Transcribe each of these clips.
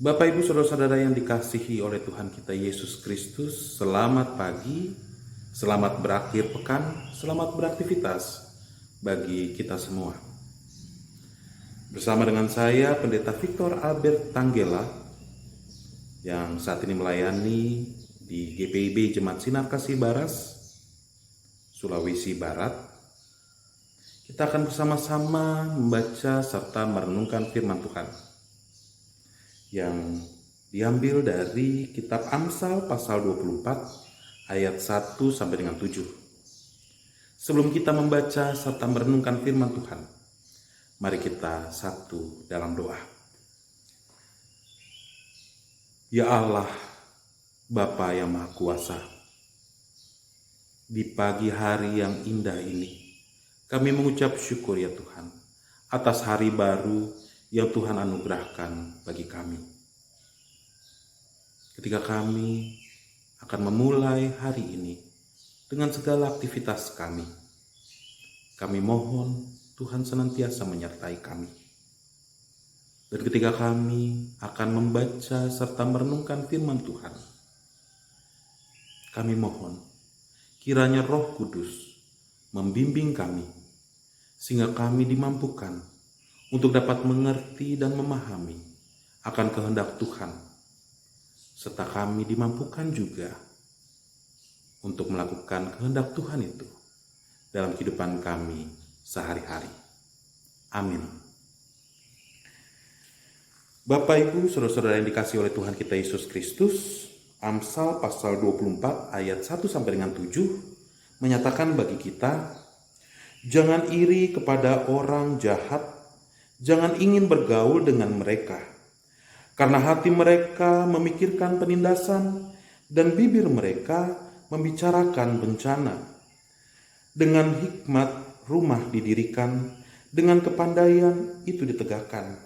Bapak, Ibu, Saudara-saudara yang dikasihi oleh Tuhan kita Yesus Kristus, selamat pagi, selamat berakhir pekan, selamat beraktivitas bagi kita semua. Bersama dengan saya, Pendeta Victor Albert Tanggela, yang saat ini melayani di GPIB Jemaat Sinar Kasih Baras, Sulawesi Barat. Kita akan bersama-sama membaca serta merenungkan firman Tuhan yang diambil dari kitab Amsal pasal 24 ayat 1 sampai dengan 7. Sebelum kita membaca serta merenungkan firman Tuhan, mari kita satu dalam doa. Ya Allah, Bapa yang Maha Kuasa, di pagi hari yang indah ini, kami mengucap syukur ya Tuhan, atas hari baru yang Tuhan anugerahkan bagi kami. Ketika kami akan memulai hari ini dengan segala aktivitas kami mohon Tuhan senantiasa menyertai kami. Dan ketika kami akan membaca serta merenungkan firman Tuhan, kami mohon kiranya Roh Kudus membimbing kami, sehingga kami dimampukan untuk dapat mengerti dan memahami akan kehendak Tuhan, serta kami dimampukan juga untuk melakukan kehendak Tuhan itu dalam kehidupan kami sehari-hari. Amin. Bapak, Ibu, Saudara-saudara yang dikasihi oleh Tuhan kita Yesus Kristus, Amsal pasal 24 ayat 1 sampai dengan 7 menyatakan bagi kita, jangan iri kepada orang jahat, jangan ingin bergaul dengan mereka, karena hati mereka memikirkan penindasan dan bibir mereka membicarakan bencana. Dengan hikmat rumah didirikan, dengan kepandaian itu ditegakkan,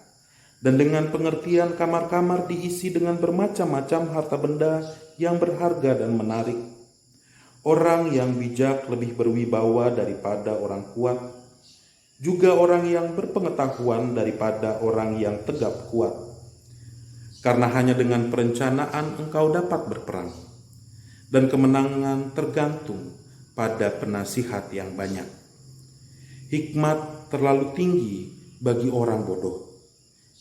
dan dengan pengertian kamar-kamar diisi dengan bermacam-macam harta benda yang berharga dan menarik. Orang yang bijak lebih berwibawa daripada orang kuat, juga orang yang berpengetahuan daripada orang yang tegap kuat. Karena hanya dengan perencanaan engkau dapat berperang, dan kemenangan tergantung pada penasihat yang banyak. Hikmat terlalu tinggi bagi orang bodoh,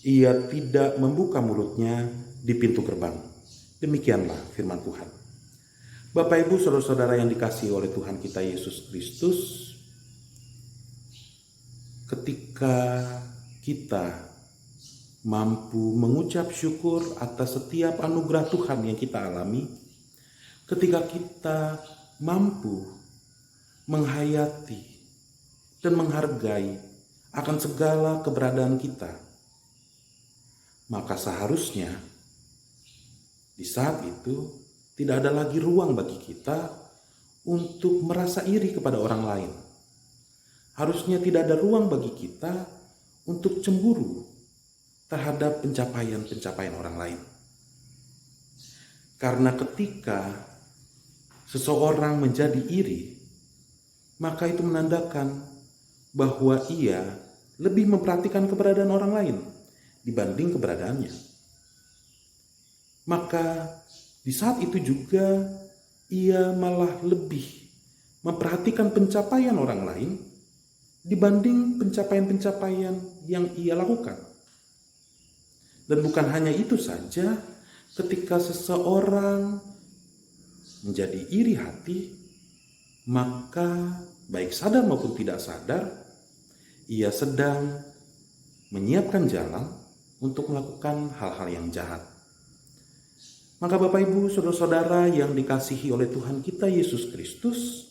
ia tidak membuka mulutnya di pintu gerbang. Demikianlah firman Tuhan. Bapak, Ibu, Saudara-saudara yang dikasihi oleh Tuhan kita Yesus Kristus, ketika kita mampu mengucap syukur atas setiap anugerah Tuhan yang kita alami, ketika kita mampu menghayati dan menghargai akan segala keberadaan kita, maka seharusnya di saat itu tidak ada lagi ruang bagi kita untuk merasa iri kepada orang lain. Harusnya tidak ada ruang bagi kita untuk cemburu terhadap pencapaian-pencapaian orang lain. Karena ketika seseorang menjadi iri, maka itu menandakan bahwa ia lebih memperhatikan keberadaan orang lain dibanding keberadaannya. Maka di saat itu juga ia malah lebih memperhatikan pencapaian orang lain dibanding pencapaian-pencapaian yang ia lakukan. Dan bukan hanya itu saja, ketika seseorang menjadi iri hati, maka baik sadar maupun tidak sadar, ia sedang menyiapkan jalan untuk melakukan hal-hal yang jahat. Maka Bapak, Ibu, Saudara-saudara yang dikasihi oleh Tuhan kita Yesus Kristus,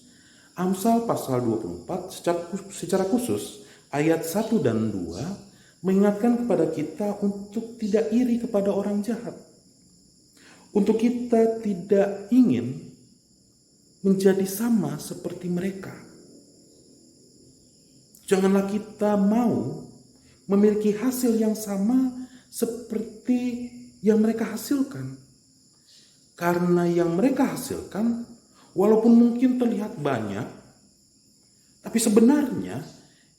Amsal pasal 24 secara khusus ayat 1 dan 2 mengingatkan kepada kita untuk tidak iri kepada orang jahat. Untuk kita tidak ingin menjadi sama seperti mereka. Janganlah kita mau memiliki hasil yang sama seperti yang mereka hasilkan. Karena yang mereka hasilkan, walaupun mungkin terlihat banyak, tapi sebenarnya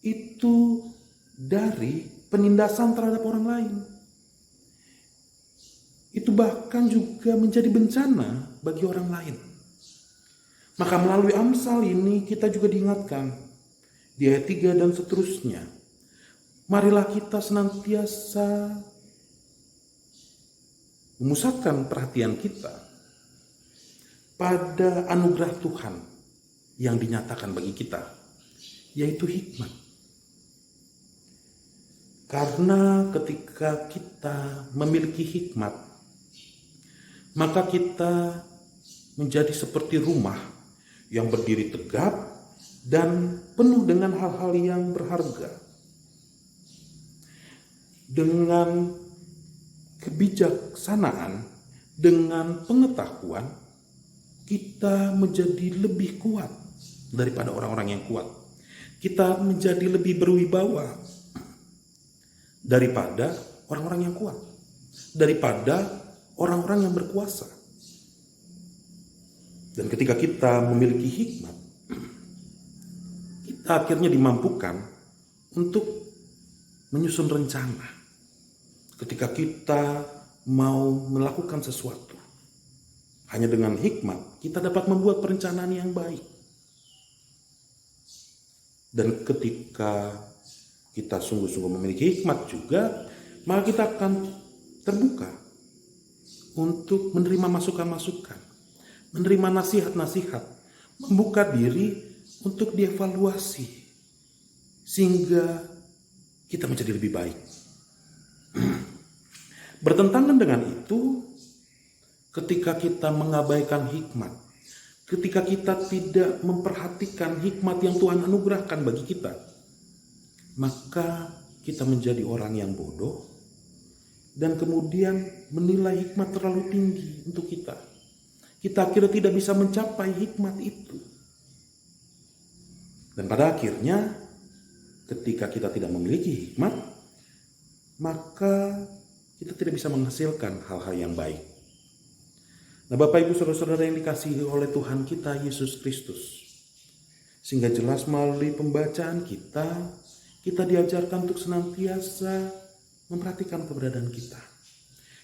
itu dari penindasan terhadap orang lain. itu bahkan juga menjadi bencana bagi orang lain. Maka melalui Amsal ini kita juga diingatkan di ayat 3 dan seterusnya. Marilah kita senantiasa memusatkan perhatian kita pada anugerah Tuhan yang dinyatakan bagi kita, yaitu hikmat. Karena ketika kita memiliki hikmat, maka kita menjadi seperti rumah yang berdiri tegap dan penuh dengan hal-hal yang berharga. Dengan kebijaksanaan, dengan pengetahuan, kita menjadi lebih kuat daripada orang-orang yang kuat. Kita menjadi lebih berwibawa daripada orang-orang yang kuat, daripada orang-orang yang berkuasa. Dan ketika kita memiliki hikmat, kita akhirnya dimampukan untuk menyusun rencana. Ketika kita mau melakukan sesuatu, hanya dengan hikmat kita dapat membuat perencanaan yang baik. Dan ketika kita sungguh-sungguh memiliki hikmat juga, maka kita akan terbuka untuk menerima masukan-masukan, menerima nasihat-nasihat, membuka diri untuk dievaluasi, sehingga kita menjadi lebih baik. Bertentangan dengan itu, ketika kita mengabaikan hikmat, ketika kita tidak memperhatikan hikmat yang Tuhan anugerahkan bagi kita, maka kita menjadi orang yang bodoh dan kemudian menilai hikmat terlalu tinggi untuk kita. Kita akhirnya tidak bisa mencapai hikmat itu. Dan pada akhirnya ketika kita tidak memiliki hikmat, maka kita tidak bisa menghasilkan hal-hal yang baik. Nah, Bapak Ibu Saudara-saudara yang dikasihi oleh Tuhan kita Yesus Kristus, sehingga jelas melalui pembacaan kita diajarkan untuk senantiasa memperhatikan keberadaan kita.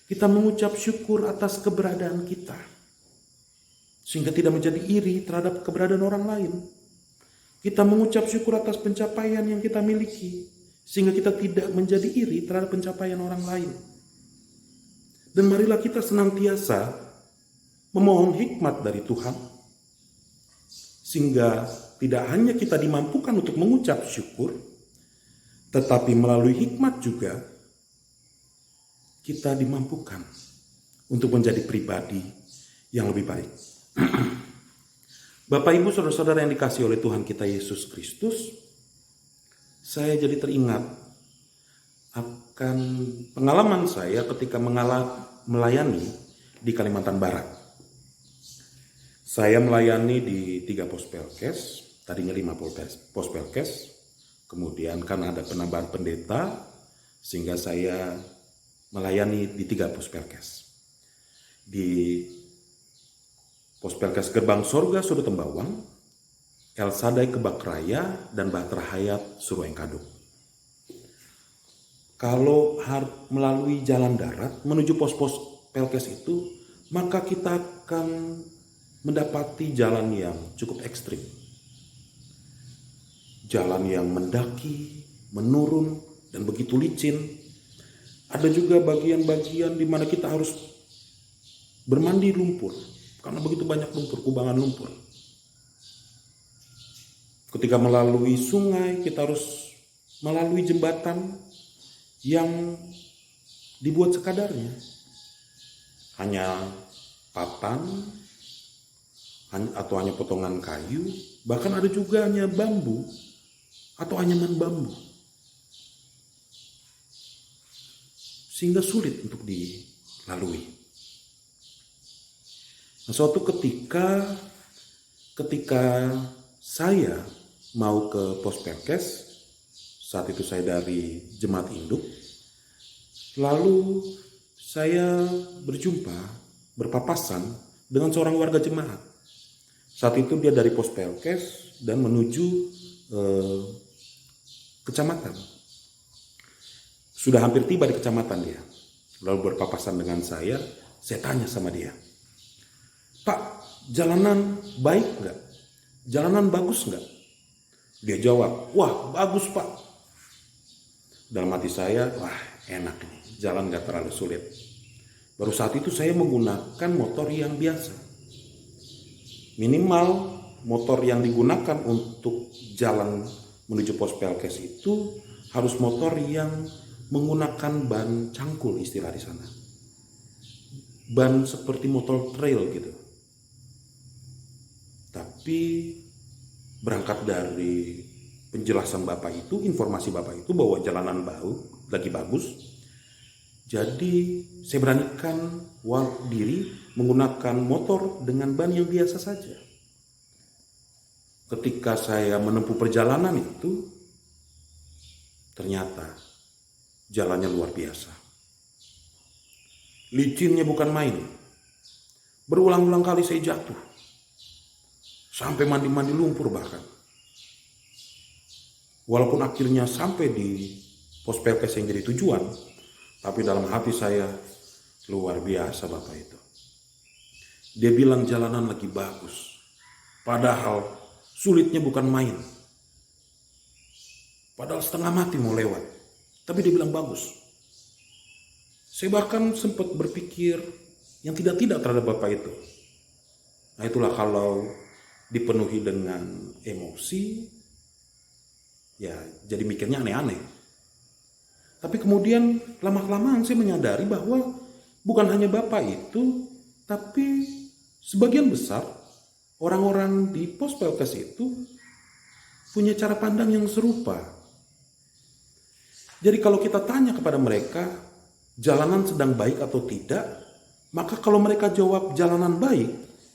Kita mengucap syukur atas keberadaan kita, sehingga tidak menjadi iri terhadap keberadaan orang lain. Kita mengucap syukur atas pencapaian yang kita miliki, sehingga kita tidak menjadi iri terhadap pencapaian orang lain. Dan marilah kita senantiasa memohon hikmat dari Tuhan, sehingga tidak hanya kita dimampukan untuk mengucap syukur, tetapi melalui hikmat juga kita dimampukan untuk menjadi pribadi yang lebih baik. Bapak Ibu Saudara-saudara yang dikasihi oleh Tuhan kita Yesus Kristus, saya jadi teringat akan pengalaman saya ketika melayani di Kalimantan Barat. Saya melayani di 3 Pospelkes, tadinya 5 Pospelkes. Kemudian karena ada penambahan pendeta, sehingga saya melayani di 3 Pospelkes. Di Pospelkes Gerbang Sorga Sudut Tembawang, El Sadai Kebak Raya, dan Bahtera Hayat Surueng Kaduk. Kalau melalui jalan darat menuju pos-pos Pelkes itu, maka kita akan mendapati jalan yang cukup ekstrim. Jalan yang mendaki, menurun, dan begitu licin. Ada juga bagian-bagian di mana kita harus bermandi lumpur, karena begitu banyak lumpur, kubangan lumpur. Ketika melalui sungai, kita harus melalui jembatan yang dibuat sekadarnya. Hanya papan, atau hanya potongan kayu, bahkan ada juga hanya bambu, atau anyaman bambu. Sehingga sulit untuk dilalui. Nah, suatu ketika saya mau ke Pospelkes, saat itu saya dari Jemaat Induk, lalu saya berpapasan dengan seorang warga jemaat. Saat itu dia dari Pospelkes dan menuju kecamatan. Sudah hampir tiba di kecamatan dia. lalu berpapasan dengan saya tanya sama dia, "Pak, jalanan baik nggak? Jalanan bagus nggak?" Dia jawab, "Wah, bagus Pak." Dalam hati saya, wah enak nih, jalan nggak terlalu sulit. Baru saat itu saya menggunakan motor yang biasa. Minimal motor yang digunakan untuk jalan menuju pos Pelkes itu harus motor yang menggunakan ban cangkul, istilah di sana. Ban seperti motor trail gitu. Tapi berangkat dari penjelasan Bapak itu, informasi Bapak itu bahwa jalanan lagi bagus. Jadi saya beranikan diri menggunakan motor dengan ban yang biasa saja. Ketika saya menempuh perjalanan itu, ternyata jalannya luar biasa. Licinnya bukan main. Berulang-ulang kali saya jatuh. Sampai mandi-mandi lumpur bahkan. Walaupun akhirnya sampai di pos Pelkes yang jadi tujuan, tapi dalam hati saya luar biasa Bapak itu. Dia bilang jalanan lagi bagus. Padahal sulitnya bukan main. Padahal setengah mati mau lewat. Tapi dia bilang bagus. Saya bahkan sempat berpikir yang tidak-tidak terhadap Bapak itu. Nah itulah kalau dipenuhi dengan emosi, ya jadi mikirnya aneh-aneh. Tapi kemudian lama-kelamaan saya menyadari bahwa bukan hanya Bapak itu, tapi sebagian besar orang-orang di pos Pelkes itu punya cara pandang yang serupa. Jadi kalau kita tanya kepada mereka, jalanan sedang baik atau tidak, maka kalau mereka jawab jalanan baik,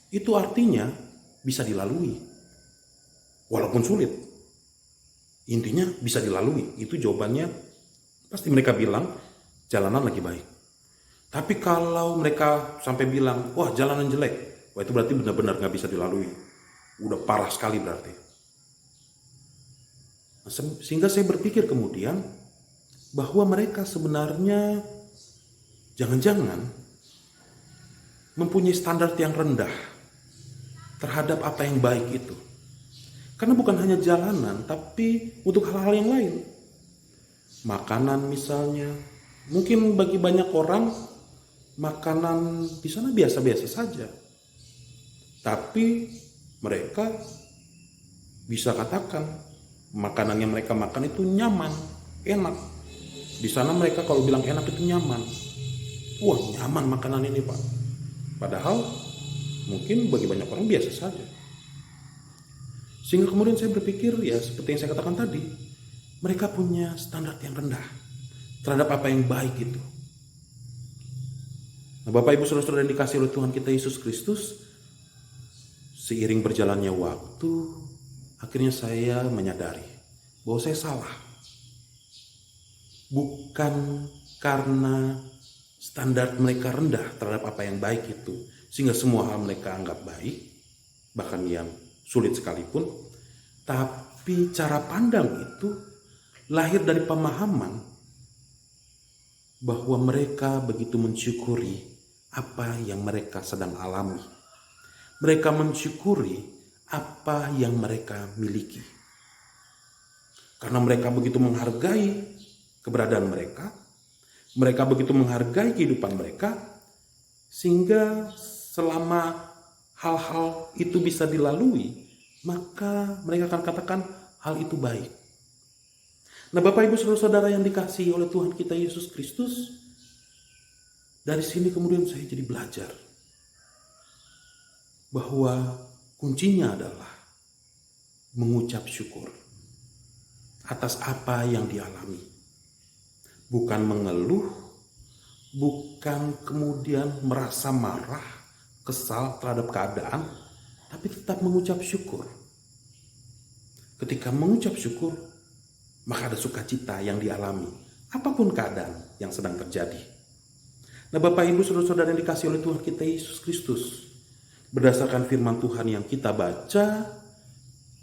itu artinya bisa dilalui. Walaupun sulit. Intinya bisa dilalui. Itu jawabannya, pasti mereka bilang jalanan lagi baik. Tapi kalau mereka sampai bilang, wah jalanan jelek, wah itu berarti benar-benar gak bisa dilalui. Udah parah sekali berarti. Sehingga saya berpikir kemudian, bahwa mereka sebenarnya jangan-jangan mempunyai standar yang rendah terhadap apa yang baik itu. Karena bukan hanya jalanan, tapi untuk hal-hal yang lain. Makanan misalnya, mungkin bagi banyak orang makanan di sana biasa-biasa saja. Tapi mereka bisa katakan makanan yang mereka makan itu nyaman, enak. Di sana mereka kalau bilang enak itu nyaman. Wah nyaman makanan ini Pak. Padahal mungkin bagi banyak orang biasa saja. Sehingga kemudian saya berpikir ya seperti yang saya katakan tadi. Mereka punya standar yang rendah terhadap apa yang baik itu. Nah, Bapak Ibu Saudara-saudara yang dikasihi oleh Tuhan kita Yesus Kristus, seiring berjalannya waktu, akhirnya saya menyadari bahwa saya salah. Bukan karena standar mereka rendah terhadap apa yang baik itu, sehingga semua hal mereka anggap baik, bahkan yang sulit sekalipun, tapi cara pandang itu lahir dari pemahaman bahwa mereka begitu mensyukuri apa yang mereka sedang alami. Mereka mensyukuri apa yang mereka miliki. Karena mereka begitu menghargai keberadaan mereka begitu menghargai kehidupan mereka, sehingga selama hal-hal itu bisa dilalui, maka mereka akan katakan hal itu baik. Nah Bapak Ibu Saudara-saudara yang dikasihi oleh Tuhan kita Yesus Kristus, dari sini kemudian saya jadi belajar bahwa kuncinya adalah mengucap syukur atas apa yang dialami. Bukan mengeluh, bukan kemudian merasa marah, kesal terhadap keadaan, tapi tetap mengucap syukur. Ketika mengucap syukur, maka ada sukacita yang dialami, apapun keadaan yang sedang terjadi. Nah Bapak Ibu Saudara-saudara yang dikasihi oleh Tuhan kita Yesus Kristus, berdasarkan firman Tuhan yang kita baca,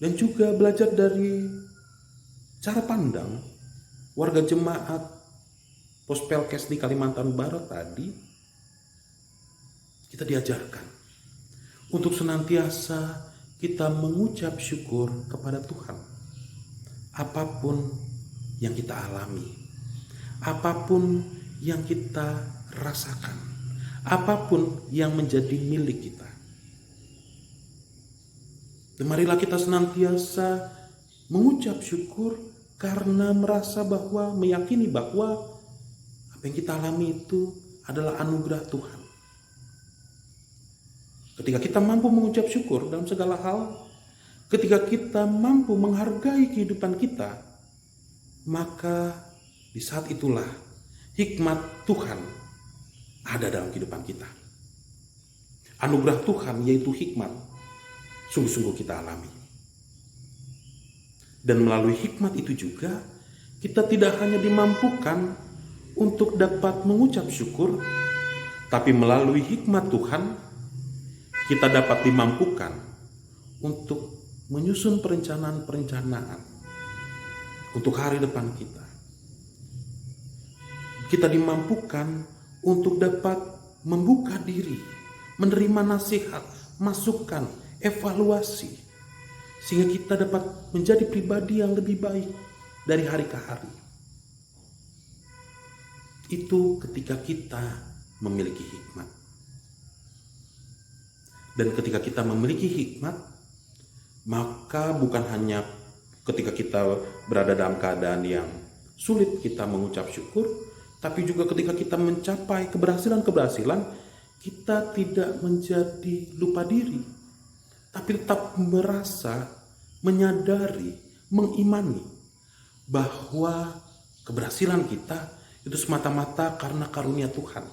dan juga belajar dari cara pandang warga jemaat Pospelkes di Kalimantan Barat tadi, kita diajarkan untuk senantiasa kita mengucap syukur kepada Tuhan. Apapun yang kita alami, apapun yang kita rasakan, apapun yang menjadi milik kita. Dan marilah kita senantiasa mengucap syukur karena meyakini bahwa apa yang kita alami itu adalah anugerah Tuhan. Ketika kita mampu mengucap syukur dalam segala hal, ketika kita mampu menghargai kehidupan kita, maka di saat itulah hikmat Tuhan ada dalam kehidupan kita. Anugerah Tuhan yaitu hikmat sungguh-sungguh kita alami. Dan melalui hikmat itu juga kita tidak hanya dimampukan untuk dapat mengucap syukur, tapi melalui hikmat Tuhan kita dapat dimampukan untuk menyusun perencanaan-perencanaan untuk hari depan kita. Kita dimampukan untuk dapat membuka diri, menerima nasihat, masukan, evaluasi, sehingga kita dapat menjadi pribadi yang lebih baik dari hari ke hari. Itu ketika kita memiliki hikmat. Dan ketika kita memiliki hikmat, maka bukan hanya ketika kita berada dalam keadaan yang sulit kita mengucap syukur, tapi juga ketika kita mencapai keberhasilan-keberhasilan, kita tidak menjadi lupa diri, tapi tetap merasa, menyadari, mengimani bahwa keberhasilan kita itu semata-mata karena karunia Tuhan.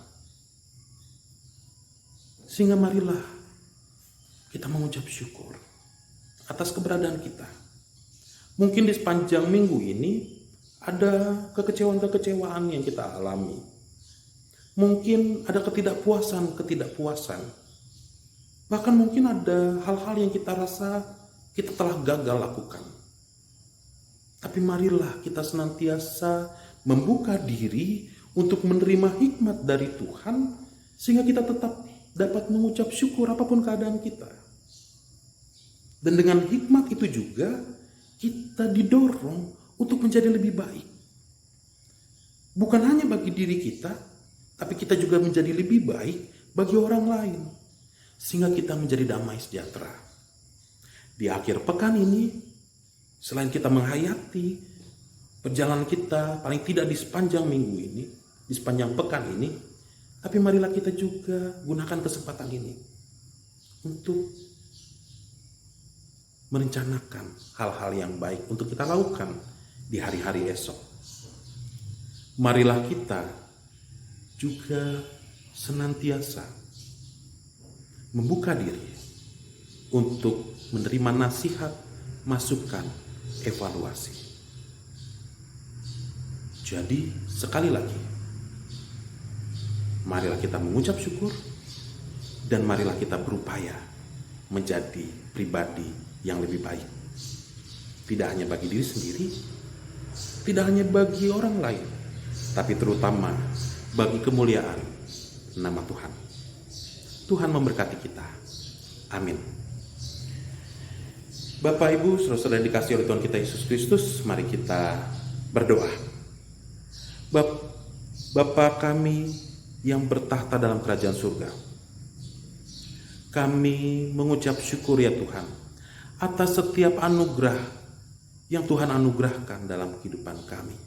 Sehingga marilah kita mengucap syukur atas keberadaan kita. Mungkin di sepanjang minggu ini ada kekecewaan-kekecewaan yang kita alami. Mungkin ada ketidakpuasan. Bahkan mungkin ada hal-hal yang kita rasa kita telah gagal lakukan. Tapi marilah kita senantiasa membuka diri untuk menerima hikmat dari Tuhan, sehingga kita tetap dapat mengucap syukur apapun keadaan kita. Dan dengan hikmat itu juga kita didorong untuk menjadi lebih baik. Bukan hanya bagi diri kita, tapi kita juga menjadi lebih baik bagi orang lain, sehingga kita menjadi damai sejahtera. Di akhir pekan ini, selain kita menghayati perjalanan kita paling tidak di sepanjang minggu ini, di sepanjang pekan ini, tapi marilah kita juga gunakan kesempatan ini untuk merencanakan hal-hal yang baik untuk kita lakukan di hari-hari esok. Marilah kita juga senantiasa membuka diri untuk menerima nasihat, masukan, evaluasi. Jadi sekali lagi, marilah kita mengucap syukur dan marilah kita berupaya menjadi pribadi yang lebih baik. Tidak hanya bagi diri sendiri, tidak hanya bagi orang lain, tapi terutama bagi kemuliaan nama Tuhan. Tuhan memberkati kita. Amin. Bapak, Ibu, saudara-saudara yang dikasihi oleh Tuhan kita Yesus Kristus, mari kita berdoa. Bapa kami yang bertahta dalam kerajaan surga, kami mengucap syukur ya Tuhan atas setiap anugerah yang Tuhan anugerahkan dalam kehidupan kami.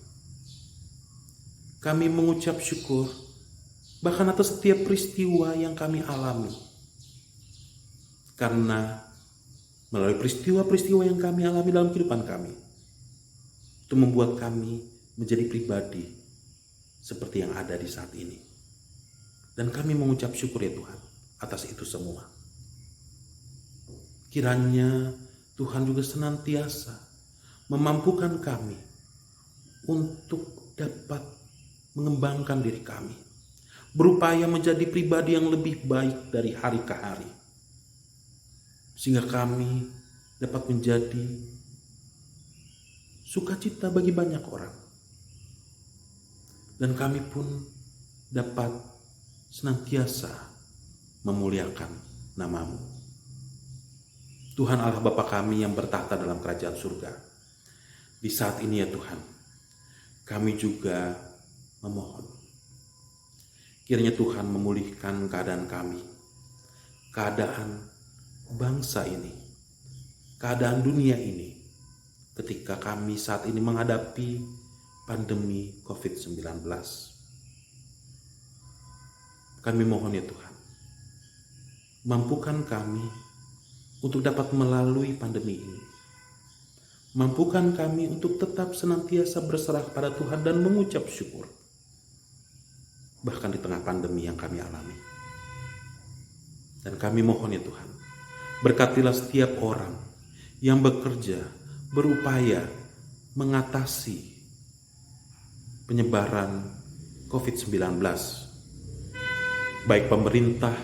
Kami mengucap syukur bahkan atas setiap peristiwa yang kami alami, karena melalui peristiwa-peristiwa yang kami alami dalam kehidupan kami, itu membuat kami menjadi pribadi seperti yang ada di saat ini. Dan kami mengucap syukur ya Tuhan atas itu semua. Kiranya Tuhan juga senantiasa memampukan kami untuk dapat mengembangkan diri kami, berupaya menjadi pribadi yang lebih baik dari hari ke hari, sehingga kami dapat menjadi sukacita bagi banyak orang. dan kami pun dapat senantiasa memuliakan nama-Mu. Tuhan Allah Bapa kami yang bertahta dalam kerajaan surga, di saat ini ya Tuhan, kami juga memohon kiranya Tuhan memulihkan keadaan kami, keadaan bangsa ini, keadaan dunia ini, ketika kami saat ini menghadapi pandemi COVID-19. Kami mohon ya Tuhan, mampukan kami untuk dapat melalui pandemi ini. Mampukan kami untuk tetap senantiasa berserah pada Tuhan dan mengucap syukur, bahkan di tengah pandemi yang kami alami. Dan kami mohon ya Tuhan, berkatilah setiap orang yang bekerja, berupaya mengatasi penyebaran COVID-19. Baik pemerintah,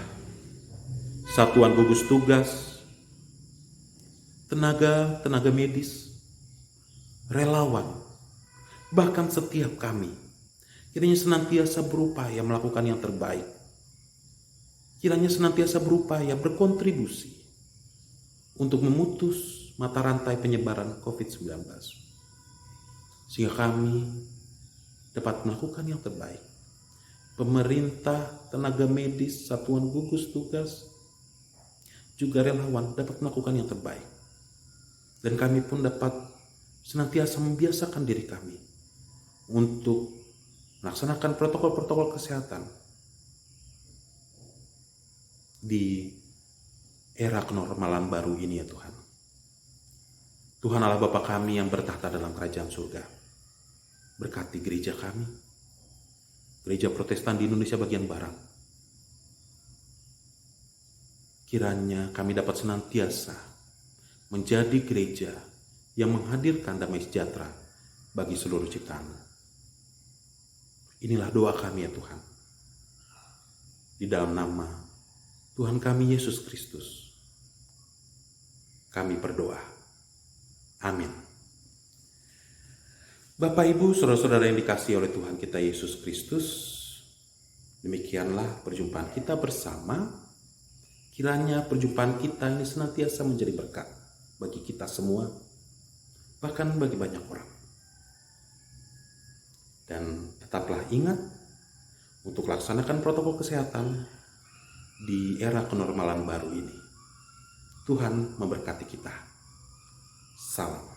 satuan gugus tugas, tenaga medis, relawan, bahkan setiap kami, kiranya senantiasa berupaya melakukan yang terbaik. Kiranya senantiasa berupaya berkontribusi untuk memutus mata rantai penyebaran COVID-19. Sehingga kami dapat melakukan yang terbaik. Pemerintah, tenaga medis, satuan gugus tugas, juga relawan dapat melakukan yang terbaik. Dan kami pun dapat senantiasa membiasakan diri kami untuk melaksanakan protokol-protokol kesehatan di era kenormalan baru ini ya Tuhan. Tuhan Allah Bapa kami yang bertahta dalam kerajaan surga, berkati gereja kami, gereja Protestan di Indonesia bagian Barat. Kiranya kami dapat senantiasa menjadi gereja yang menghadirkan damai sejahtera bagi seluruh ciptaan. Inilah doa kami ya Tuhan. Di dalam nama Tuhan kami Yesus Kristus, kami berdoa. Amin. Bapak, Ibu, saudara-saudara yang dikasihi oleh Tuhan kita Yesus Kristus, demikianlah perjumpaan kita bersama. Kiranya perjumpaan kita ini senantiasa menjadi berkat bagi kita semua, bahkan bagi banyak orang. Dan tetaplah ingat untuk laksanakan protokol kesehatan di era kenormalan baru ini. Tuhan memberkati kita. Salam.